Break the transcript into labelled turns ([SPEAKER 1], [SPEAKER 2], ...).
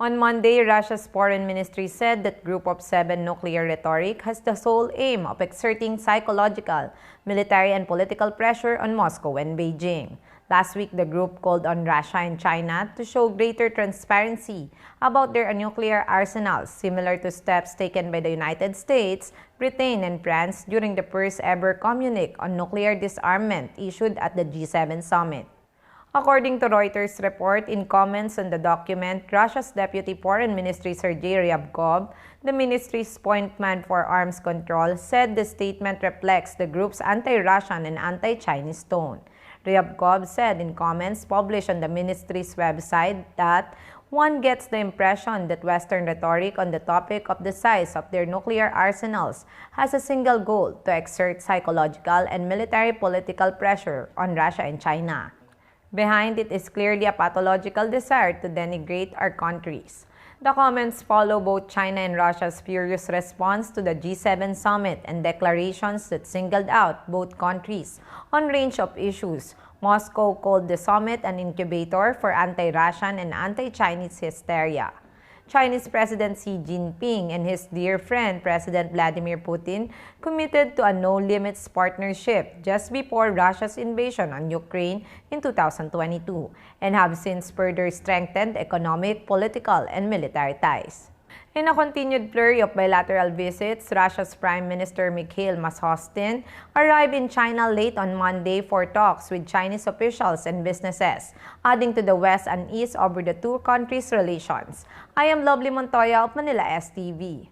[SPEAKER 1] On Monday, Russia's foreign ministry said that Group of Seven nuclear rhetoric has the sole aim of exerting psychological, military, and political pressure on Moscow and Beijing. Last week, the group called on Russia and China to show greater transparency about their nuclear arsenals, similar to steps taken by the United States, Britain, and France during the first-ever communique on nuclear disarmament issued at the G7 summit. According to Reuters' report, in comments on the document, Russia's Deputy Foreign Ministry Sergei Ryabkov, the ministry's point man for arms control, said the statement reflects the group's anti-Russian and anti-Chinese tone. Ryabkov said in comments published on the ministry's website that one gets the impression that Western rhetoric on the topic of the size of their nuclear arsenals has a single goal: to exert psychological and military political pressure on Russia and China. Behind it is clearly a pathological desire to denigrate our countries. The comments follow both China and Russia's furious response to the G7 summit and declarations that singled out both countries on a range of issues. Moscow called the summit an incubator for anti-Russian and anti-Chinese hysteria. Chinese President Xi Jinping and his dear friend President Vladimir Putin committed to a no-limits partnership just before Russia's invasion on Ukraine in 2022 and have since further strengthened economic, political, and military ties. In a continued flurry of bilateral visits, Russia's Prime Minister Mikhail Mishustin arrived in China late on Monday for talks with Chinese officials and businesses, adding to the West unease over the two countries' relations. I am Lovely Montoya of Manila STV.